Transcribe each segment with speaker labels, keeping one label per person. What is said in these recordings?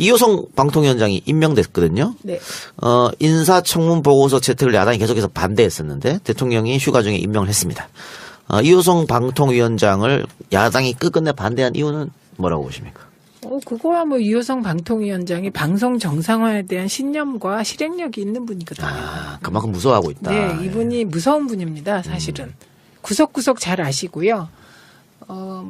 Speaker 1: 이호성 방통위원장이 임명됐거든요.
Speaker 2: 네.
Speaker 1: 인사청문 보고서 채택을 야당이 계속해서 반대했었는데 대통령이 휴가 중에 임명을 했습니다. 이호성 방통위원장을 야당이 끝끝내 반대한 이유는 뭐라고 보십니까?
Speaker 2: 그거야 뭐 이호성 방통위원장이 방송 정상화에 대한 신념과 실행력이 있는 분이거든요.
Speaker 1: 그만큼 무서워하고 있다.
Speaker 2: 네, 이분이 무서운 분입니다, 사실은. 구석구석 잘 아시고요.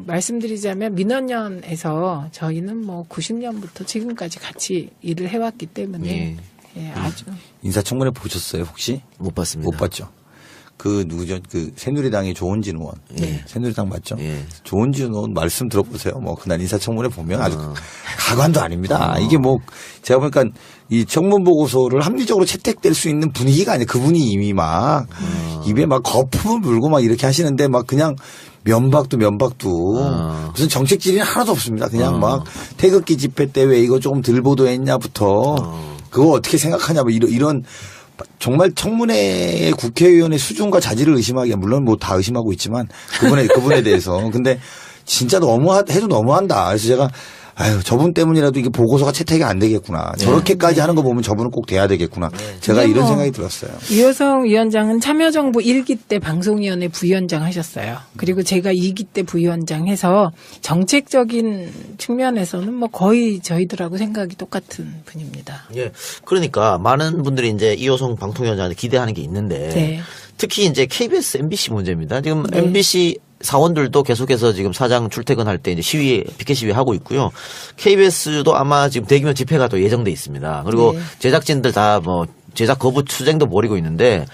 Speaker 2: 말씀드리자면 민원연에서 저희는 뭐 90년부터 지금까지 같이 일을 해왔기 때문에 예, 아주.
Speaker 3: 인사청문회 보셨어요, 혹시?
Speaker 1: 못 봤습니다.
Speaker 3: 못 봤죠. 그 누구죠? 그 새누리당의 조원진 의원.
Speaker 1: 예.
Speaker 3: 새누리당 맞죠?
Speaker 1: 예.
Speaker 3: 조원진 의원 말씀 들어보세요. 뭐 그날 인사청문회 보면 아주 가관도 아닙니다. 이게 뭐 제가 보니까 이 청문 보고서를 합리적으로 채택될 수 있는 분위기가 아니에요. 그분이 이미 막 입에 막 거품을 물고 막 이렇게 하시는데 막 그냥 면박도 무슨 정책 질의는 하나도 없습니다. 그냥 막 태극기 집회 때 왜 이거 조금 들 보도했냐부터 그거 어떻게 생각하냐 뭐 이런 정말 청문회의 국회의원의 수준과 자질을 의심하기에 물론 뭐 다 의심하고 있지만 그분에 대해서 근데 진짜 해도 너무한다. 그래서 제가 저분 때문이라도 이게 보고서가 채택이 안 되겠구나. 저렇게까지 하는 거 보면 저분은 꼭 돼야 되겠구나. 제가 이런 생각이 들었어요.
Speaker 2: 이호성 위원장은 참여정부 1기 때 방송위원회 부위원장 하셨어요. 그리고 제가 2기 때 부위원장 해서 정책적인 측면에서는 뭐 거의 저희들하고 생각이 똑같은 분입니다.
Speaker 1: 예. 그러니까 많은 분들이 이제 이호성 방통위원장한테 기대하는 게 있는데
Speaker 2: 네.
Speaker 1: 특히 이제 KBS, MBC 문제입니다. 지금 MBC 사원들도 계속해서 지금 사장 출퇴근할 때 이제 피켓 시위 하고 있고요. KBS도 아마 지금 대규모 집회가 또 예정돼 있습니다. 그리고 제작진들 다 뭐 제작 거부 투쟁도 벌이고 있는데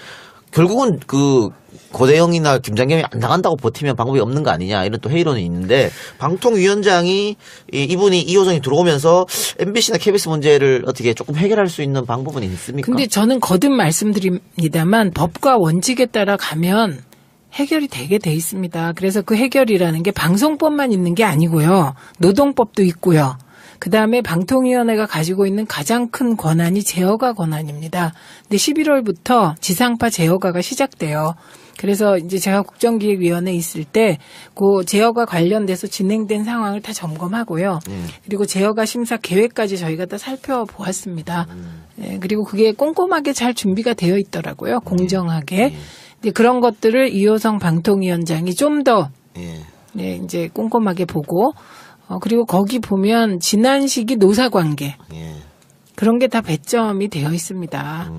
Speaker 1: 결국은 그 고대영이나 김장겸이 안 나간다고 버티면 방법이 없는 거 아니냐 이런 또 회의론이 있는데 방통위원장이 이분이 이호성이 들어오면서 MBC나 KBS 문제를 어떻게 조금 해결할 수 있는 방법은 있습니까?
Speaker 2: 근데 저는 거듭 말씀드립니다만 법과 원칙에 따라 가면 해결이 되게 돼 있습니다. 그래서 그 해결이라는 게 방송법만 있는 게 아니고요. 노동법도 있고요. 그다음에 방통위원회가 가지고 있는 가장 큰 권한이 제어가 권한입니다. 근데 11월부터 지상파 제어가가 시작돼요. 그래서 이제 제가 국정기획위원회에 있을 때 그 제어가 관련돼서 진행된 상황을 다 점검하고요. 그리고 제어가 심사 계획까지 저희가 다 살펴보았습니다. 그리고 그게 꼼꼼하게 잘 준비가 되어 있더라고요. 공정하게. 근데 그런 것들을 이호성 방통위원장이 좀 더 이제 꼼꼼하게 보고 그리고 거기 보면 지난 시기 노사관계 그런 게 다 배점이 되어 있습니다.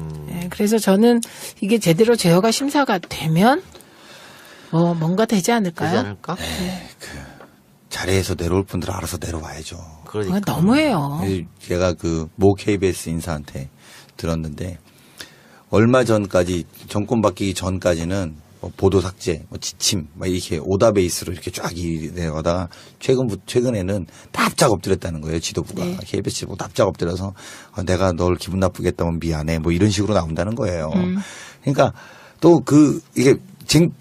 Speaker 2: 그래서 저는 이게 제대로 제어가 심사가 되면 뭔가 되지 않을까요?
Speaker 1: 되지 않을까?
Speaker 3: 자리에서 내려올 분들은 알아서 내려와야죠.
Speaker 1: 그러니까
Speaker 2: 너무해요.
Speaker 3: 제가 그 모 KBS 인사한테 들었는데 얼마 전까지 정권 바뀌기 전까지는 보도 삭제, 지침, 이렇게 오다 베이스로 이렇게 쫙 내려가다가 최근에는 납작 엎드렸다는 거예요. 지도부가.
Speaker 2: 네.
Speaker 3: KBS 지도부 납작 엎드려서 내가 널 기분 나쁘게 했다면 미안해. 뭐 이런 식으로 나온다는 거예요. 그러니까 또 이게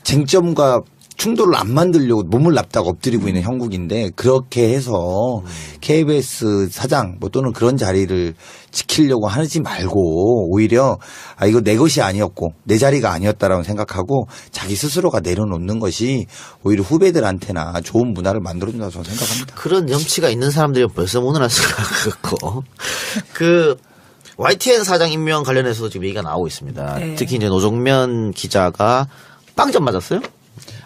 Speaker 3: 쟁점과 충돌을 안 만들려고 몸을 납작 엎드리고 있는 형국인데 그렇게 해서 KBS 사장 또는 그런 자리를 지키려고 하지 말고 오히려 이거 내 것이 아니었고 내 자리가 아니었다라고 생각하고 자기 스스로가 내려놓는 것이 오히려 후배들한테나 좋은 문화를 만들어준다고 저는 생각합니다.
Speaker 1: 그런 염치가 있는 사람들이 벌써 문을 할 수가 없고 YTN 사장 임명 관련해서도 지금 얘기가 나오고 있습니다.
Speaker 2: 네.
Speaker 1: 특히 이제 노정면 기자가 빵점 맞았어요?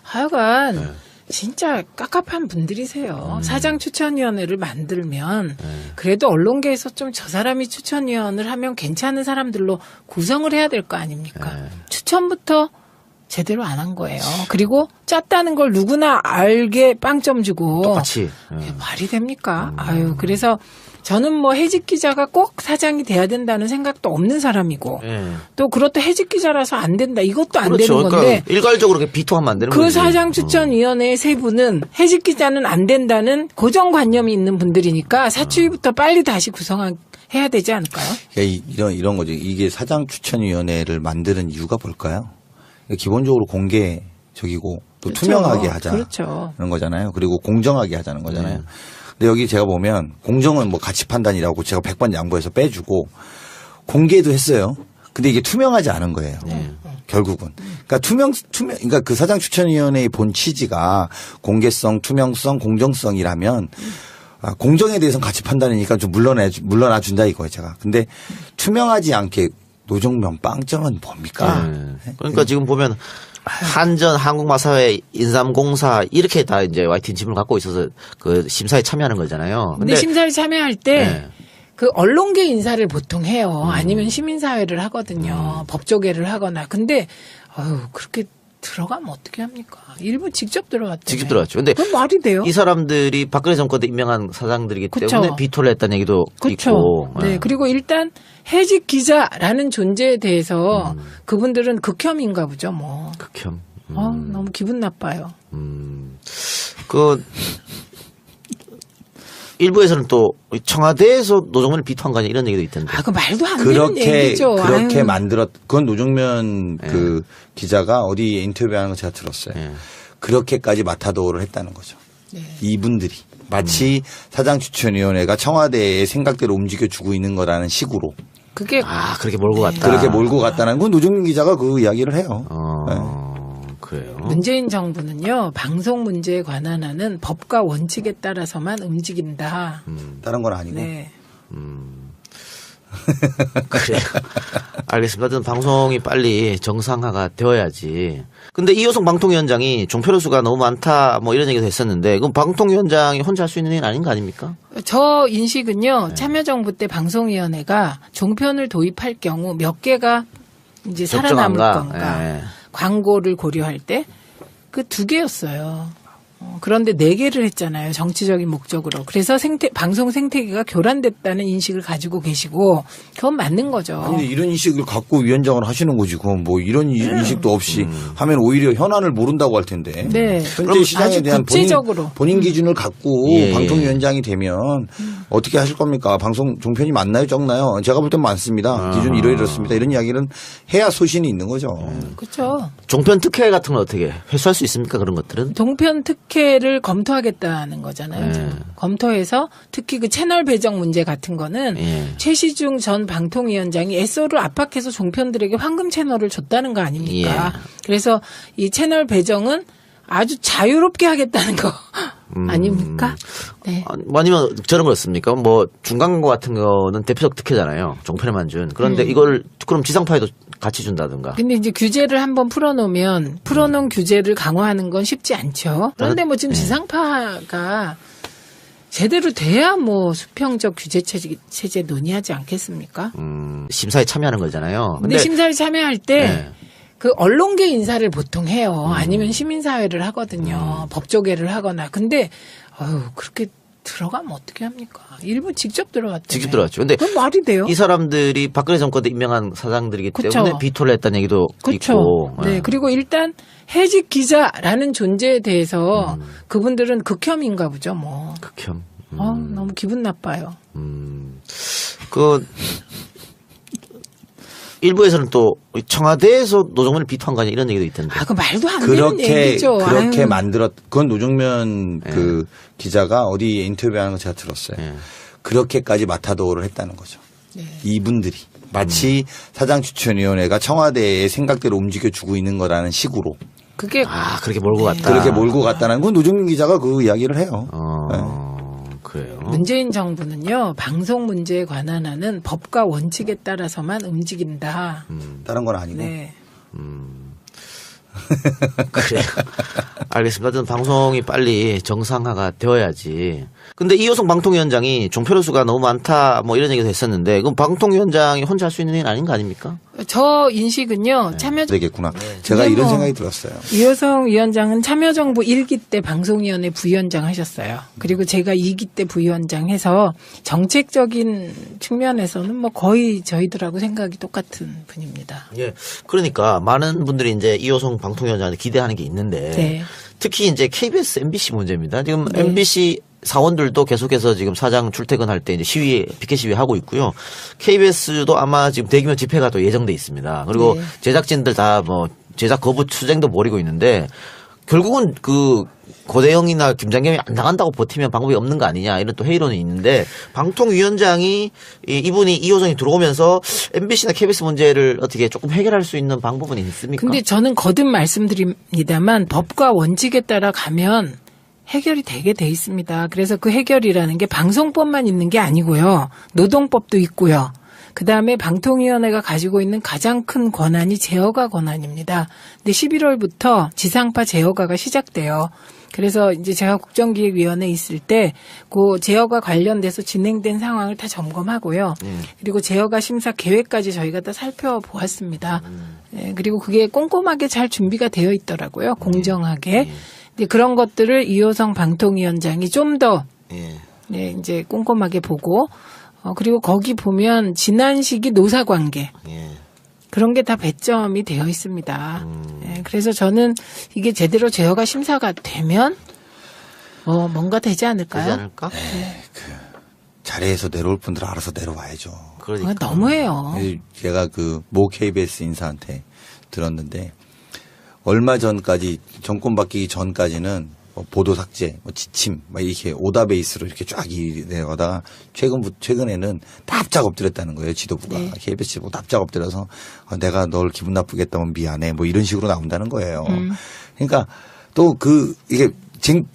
Speaker 2: 하여간 진짜 깝깝한 분들이세요. 사장 추천위원회를 만들면 그래도 언론계에서 좀 저 사람이 추천위원을 하면 괜찮은 사람들로 구성을 해야 될 거 아닙니까? 추천부터 제대로 안 한 거예요. 그리고 짰다는 걸 누구나 알게 빵점 주고
Speaker 1: 똑같이.
Speaker 2: 말이 됩니까? 그래서 저는 뭐 해직 기자가 꼭 사장이 돼야 된다는 생각도 없는 사람이고 또 그렇다 해직 기자라서 안 된다 이것도 안
Speaker 1: 그렇죠.
Speaker 2: 되는 건데
Speaker 1: 그러니까 일괄적으로 비토하면 안 되는 거죠.
Speaker 2: 그 사장 추천위원회 세 분은 해직 기자는 안 된다는 고정관념이 있는 분들이니까 사추위부터 빨리 다시 구성해야 되지 않을까요?
Speaker 3: 이런 거죠. 이게 사장 추천위원회를 만드는 이유가 뭘까요? 기본적으로 공개적이고 또
Speaker 2: 그렇죠.
Speaker 3: 투명하게 하자.
Speaker 2: 그렇죠.
Speaker 3: 그런 거잖아요. 그리고 공정하게 하자는 거잖아요. 근데 여기 제가 보면 공정은 뭐 가치 판단이라고 제가 100번 양보해서 빼주고 공개도 했어요. 근데 이게 투명하지 않은 거예요. 결국은. 그러니까 그러니까 그 사장 추천위원회의 본 취지가 공개성, 투명성, 공정성이라면 공정에 대해서는 같이 판단이니까 좀 물러나 준다 이거예요, 제가. 근데 투명하지 않게 노정면 빵점은 뭡니까?
Speaker 1: 그러니까 지금 보면 한전, 한국마사회, 인삼공사 이렇게 다 이제 YTN 지분을 갖고 있어서 그 심사에 참여하는 거잖아요.
Speaker 2: 근데 심사에 참여할 때
Speaker 1: 네.
Speaker 2: 그 언론계 인사를 보통 해요. 아니면 시민사회를 하거든요. 법조계를 하거나. 근데 그렇게 들어가면 어떻게 합니까? 일부 직접 들어갔대요.
Speaker 1: 직접 들어갔죠. 근데
Speaker 2: 그건 말이 돼요?
Speaker 1: 이 사람들이 박근혜 정권 때 임명한 사장들이기
Speaker 2: 그쵸.
Speaker 1: 때문에 비토를 했다는 얘기도
Speaker 2: 그렇죠.
Speaker 1: 있고.
Speaker 2: 네. 그리고 일단 해직 기자라는 존재에 대해서 그분들은 극혐인가 보죠. 뭐.
Speaker 1: 극혐.
Speaker 2: 너무 기분 나빠요.
Speaker 1: 그 일부에서는 또 청와대에서 노정면을 비토한 거 아니야 이런 얘기도 있던데.
Speaker 2: 그 말도 안 되는 얘기죠.
Speaker 3: 그렇게
Speaker 2: 아유.
Speaker 3: 그건 노정면 그 기자가 어디 인터뷰하는 거 제가 들었어요. 그렇게까지 마타도를 했다는 거죠.
Speaker 2: 네.
Speaker 3: 이분들이 마치 사장추천위원회가 청와대의 생각대로 움직여주고 있는 거라는 식으로
Speaker 2: 그게
Speaker 1: 그렇게 몰고 갔다.
Speaker 3: 그렇게 몰고 갔다는 건 노정면 기자가 그 이야기를 해요.
Speaker 1: 그래요.
Speaker 2: 문재인 정부는요 방송 문제에 관한 한은 법과 원칙에 따라서만 움직인다.
Speaker 3: 다른 건 아니고.
Speaker 2: 네.
Speaker 1: 그래요. 알겠습니다. 하여튼 방송이 빨리 정상화가 되어야지. 근데 이호성 방통위원장이 종편의 수가 너무 많다 뭐 이런 얘기도 했었는데 그럼 방통위원장이 혼자 할 수 있는 일은 아닌 거 아닙니까?
Speaker 2: 저 인식은요 참여정부 때 방송위원회가 종편을 도입할 경우 몇 개가 이제 살아남을 건가
Speaker 1: 예.
Speaker 2: 광고를 고려할 때 그 2개였어요. 그런데 4개를 했잖아요. 정치적인 목적으로. 그래서 방송 생태계가 교란됐다는 인식을 가지고 계시고 그건 맞는 거죠.
Speaker 3: 근데 이런 인식을 갖고 위원장을 하시는 거지. 그럼 뭐 이런 인식도 없이 하면 오히려 현안을 모른다고 할 텐데.
Speaker 2: 네.
Speaker 3: 현재
Speaker 2: 그럼
Speaker 3: 시장에
Speaker 2: 아주
Speaker 3: 대한
Speaker 2: 구체적으로.
Speaker 3: 본인 기준을 갖고
Speaker 1: 예.
Speaker 3: 방통위원장이 되면 어떻게 하실 겁니까? 방송 종편이 많나요, 적나요? 제가 볼 땐 많습니다. 기준 이렇습니다. 이런 이야기는 해야 소신이 있는 거죠.
Speaker 2: 그렇죠.
Speaker 1: 종편 특혜 같은 건 어떻게 회수할 수 있습니까? 그런 것들은?
Speaker 2: 종편 특혜를 검토하겠다는 거잖아요.
Speaker 1: 네.
Speaker 2: 지금. 검토해서 특히 그 채널 배정 문제 같은 거는
Speaker 1: 예.
Speaker 2: 최시중 전 방통위원장이 SO를 압박해서 종편들에게 황금 채널을 줬다는 거 아닙니까?
Speaker 1: 예.
Speaker 2: 그래서 이 채널 배정은 아주 자유롭게 하겠다는 거 아닙니까? 네.
Speaker 1: 아니면 저런 거였습니까? 뭐 중간광고 같은 거는 대표적 특혜잖아요. 종편에만 준. 그런데 이걸 그럼 지상파에도 같이 준다든가.
Speaker 2: 근데 이제 규제를 한번 풀어놓으면 풀어놓은 규제를 강화하는 건 쉽지 않죠. 그런데 뭐 지금 지상파가 제대로 돼야 뭐 수평적 규제 체제 논의하지 않겠습니까?
Speaker 1: 심사에 참여하는 거잖아요.
Speaker 2: 근데 심사에 참여할 때
Speaker 1: 네.
Speaker 2: 그 언론계 인사를 보통 해요. 아니면 시민사회를 하거든요. 법조계를 하거나. 근데 그렇게 들어가면 어떻게 합니까? 일부 직접 들어갔대요.
Speaker 1: 직접 들어갔죠. 근데
Speaker 2: 그건 말이 돼요?
Speaker 1: 이 사람들이 박근혜 정권 때 임명한 사장들이기
Speaker 2: 그쵸.
Speaker 1: 때문에 비토를 했다는 얘기도
Speaker 2: 그렇죠.
Speaker 1: 있고.
Speaker 2: 네. 그리고 일단 해직 기자라는 존재에 대해서 그분들은 극혐인가 보죠. 뭐.
Speaker 1: 극혐.
Speaker 2: 너무 기분 나빠요.
Speaker 1: 그 일부에서는 또 청와대에서 노정면을 비토한 거 아니야 이런 얘기도 있던데.
Speaker 2: 그 말도 안 되는 얘기죠.
Speaker 3: 그렇게
Speaker 2: 아유.
Speaker 3: 그건 노정면 그 기자가 어디 인터뷰하는 거 제가 들었어요. 그렇게까지 마타도를 했다는 거죠.
Speaker 2: 네.
Speaker 3: 이분들이 마치 사장추천위원회가 청와대의 생각대로 움직여주고 있는 거라는 식으로
Speaker 2: 그게
Speaker 1: 그렇게 몰고 갔다.
Speaker 3: 그렇게 몰고 갔다는 건 노정면 기자가 그 이야기를 해요.
Speaker 1: 그래요.
Speaker 2: 문재인 정부는요 방송 문제에 관한 한은 법과 원칙에 따라서만 움직인다.
Speaker 3: 다른 건 아니고.
Speaker 2: 네.
Speaker 1: 그래요. 알겠습니다. 하여튼 방송이 빨리 정상화가 되어야지. 근데 이호성 방통위원장이 종편의 수가 너무 많다 뭐 이런 얘기도 했었는데 그럼 방통위원장이 혼자 할 수 있는 일 아닌 거 아닙니까?
Speaker 2: 저 인식은요 참여
Speaker 3: 되겠구나. 제가
Speaker 2: 근데
Speaker 3: 이런
Speaker 2: 뭐
Speaker 3: 생각이 들었어요.
Speaker 2: 이호성 위원장은 참여정부 1기 때 방송위원회 부위원장 하셨어요. 그리고 제가 2기 때 부위원장 해서 정책적인 측면에서는 뭐 거의 저희들하고 생각이 똑같은 분입니다.
Speaker 1: 예. 그러니까 많은 분들이 이제 이호성 방통위원장한테 기대하는 게 있는데
Speaker 2: 네.
Speaker 1: 특히 이제 KBS, MBC 문제입니다. 지금 MBC 사원들도 계속해서 지금 사장 출퇴근할 때 이제 피켓 시위 하고 있고요. KBS도 아마 지금 대규모 집회가 또 예정돼 있습니다. 그리고
Speaker 2: 네.
Speaker 1: 제작진들 다 뭐 제작 거부 투쟁도 벌이고 있는데 결국은 그 고대영이나 김장겸이 안 나간다고 버티면 방법이 없는 거 아니냐 이런 또 회의론이 있는데 방통위원장이 이분이 이호성이 들어오면서 MBC나 KBS 문제를 어떻게 조금 해결할 수 있는 방법은 있습니까?
Speaker 2: 근데 저는 거듭 말씀드립니다만 법과 원칙에 따라 가면 해결이 되게 돼 있습니다. 그래서 그 해결이라는 게 방송법만 있는 게 아니고요. 노동법도 있고요. 그다음에 방통위원회가 가지고 있는 가장 큰 권한이 제어가 권한입니다. 근데 11월부터 지상파 제어가가 시작돼요. 그래서 이제 제가 국정기획위원회에 있을 때 그 제어가 관련돼서 진행된 상황을 다 점검하고요. 그리고 제어가 심사 계획까지 저희가 다 살펴보았습니다. 예, 그리고 그게 꼼꼼하게 잘 준비가 되어 있더라고요. 공정하게. 근데 그런 것들을 이호성 방통위원장이 좀 더 예, 이제 꼼꼼하게 보고 그리고 거기 보면 지난 시기 노사관계 그런 게 다 배점이 되어 있습니다. 예, 그래서 저는 이게 제대로 제어가 심사가 되면 뭔가 되지 않을까요?
Speaker 1: 되지 않을까?
Speaker 3: 자리에서 내려올 분들은 알아서 내려와야죠.
Speaker 1: 그러니까.
Speaker 2: 너무해요.
Speaker 3: 제가 모 KBS 인사한테 들었는데 얼마 전까지 정권 바뀌기 전까지는 보도 삭제, 지침, 이렇게 오다 베이스로 이렇게 쫙 내려가다가 최근에는 납작 엎드렸다는 거예요. 지도부가.
Speaker 2: 네.
Speaker 3: KBS 지도부 납작 엎드려서 내가 널 기분 나쁘게 했다면 미안해. 이런 식으로 나온다는 거예요. 그러니까 또 이게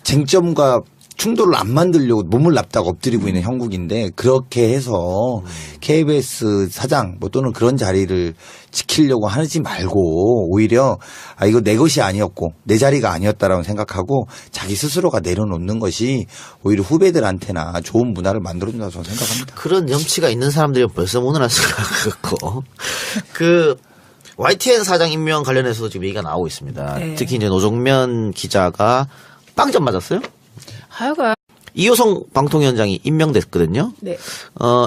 Speaker 3: 쟁점과 충돌을 안 만들려고 몸을 납작 엎드리고 있는 형국인데 그렇게 해서 KBS 사장 또는 그런 자리를 지키려고 하지 말고 오히려 이거 내 것이 아니었고 내 자리가 아니었다라고 생각하고 자기 스스로가 내려놓는 것이 오히려 후배들한테나 좋은 문화를 만들어준다고 저는 생각합니다.
Speaker 1: 그런 염치가 있는 사람들이 벌써 무능할 수가 없고 YTN 사장 임명 관련해서도 지금 얘기가 나오고 있습니다.
Speaker 2: 네.
Speaker 1: 특히 이제 노정면 기자가 빵점 맞았어요?
Speaker 2: 하여간
Speaker 1: 이호성 방통위원장이 임명됐거든요.
Speaker 2: 네.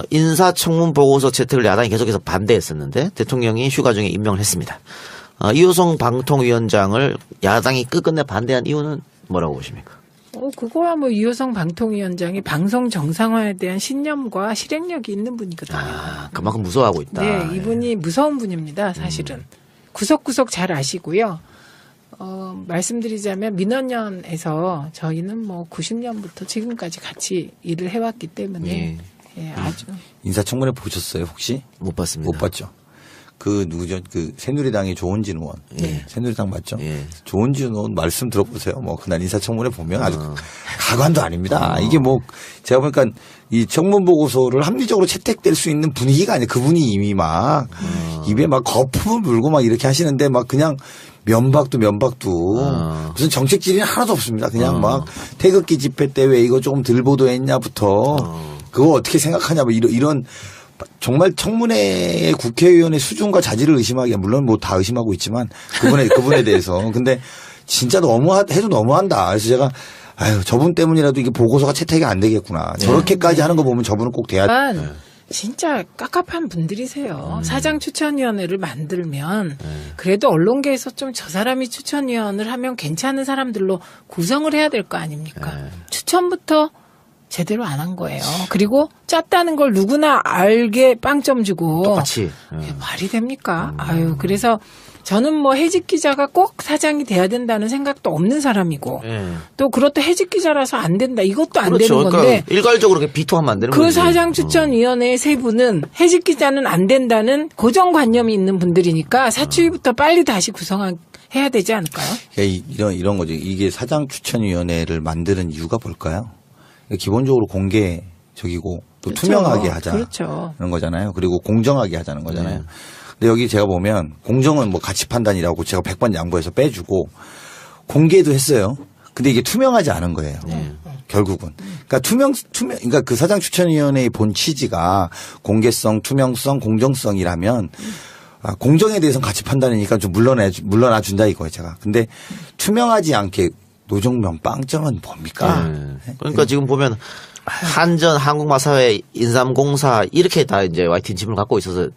Speaker 1: 인사청문 보고서 채택을 야당이 계속해서 반대했었는데 대통령이 휴가 중에 임명을 했습니다. 이호성 방통위원장을 야당이 끝끝내 반대한 이유는 뭐라고 보십니까?
Speaker 2: 그거야 이호성 방통위원장이 방송 정상화에 대한 신념과 실행력이 있는 분이거든요.
Speaker 1: 그만큼 무서워하고 있다.
Speaker 2: 네, 이분이 무서운 분입니다, 사실은. 구석구석 잘 아시고요. 말씀드리자면 민원연에서 저희는 90년부터 지금까지 같이 일을 해왔기 때문에 예, 아주
Speaker 3: 인사청문회 보셨어요 혹시?
Speaker 1: 못 봤습니다.
Speaker 3: 못 봤죠. 누구죠? 새누리당의 조은진 의원. 새누리당 맞죠? 조은진 의원 말씀 들어보세요. 그날 인사청문회 보면 아주 가관도 아닙니다. 이게 제가 보니까 이 청문 보고서를 합리적으로 채택될 수 있는 분위기가 아니에요. 그분이 이미 입에 거품을 물고 이렇게 하시는데 그냥 면박도 무슨 정책 질의는 하나도 없습니다. 그냥 태극기 집회 때 왜 이거 조금 들 보도했냐부터 그거 어떻게 생각하냐 이런 정말 청문회의 국회의원의 수준과 자질을 의심하기에 물론 다 의심하고 있지만 그분에 대해서 근데 진짜 해도 너무한다. 그래서 제가 저분 때문이라도 이게 보고서가 채택이 안 되겠구나. 저렇게까지 하는 거 보면 저분은 꼭 돼야.
Speaker 2: 진짜 깝깝한 분들이세요. 사장 추천위원회를 만들면 그래도 언론계에서 좀 저 사람이 추천위원을 하면 괜찮은 사람들로 구성을 해야 될 거 아닙니까? 추천부터 제대로 안 한 거예요. 그리고 짰다는 걸 누구나 알게 빵점 주고
Speaker 1: 똑같이.
Speaker 2: 그게 말이 됩니까? 그래서 저는 해직 기자가 꼭 사장이 돼야 된다는 생각도 없는 사람이고 또 그렇다 해직 기자라서 안 된다. 이것도 안
Speaker 1: 그렇죠.
Speaker 2: 되는 건데
Speaker 1: 그러니까 일괄적으로 이렇게 비토하면 안 되는 거죠.
Speaker 2: 그 사장 추천위원회 세 분은 해직 기자는 안 된다는 고정관념이 있는 분들이니까 사추위부터 빨리 다시 구성해야 되지 않을까요?
Speaker 3: 이런 거죠. 이게 사장 추천위원회를 만드는 이유가 뭘까요? 기본적으로 공개적이고 또
Speaker 2: 그렇죠.
Speaker 3: 투명하게 하자는
Speaker 2: 그렇죠.
Speaker 3: 거잖아요. 그리고 공정하게 하자는 거잖아요. 근데 여기 제가 보면 공정은 가치 판단이라고 제가 100번 양보해서 빼주고 공개도 했어요. 근데 이게 투명하지 않은 거예요. 결국은. 그러니까 그러니까 그 사장 추천위원회의 본 취지가 공개성, 투명성, 공정성이라면 공정에 대해서는 가치 판단이니까 좀 물러나 준다 이거예요, 제가. 근데 투명하지 않게 노정면 빵점은 뭡니까?
Speaker 1: 그러니까 지금 보면 한전, 한국마사회, 인삼공사 이렇게 다 이제 YTN 지분을 갖고 있어서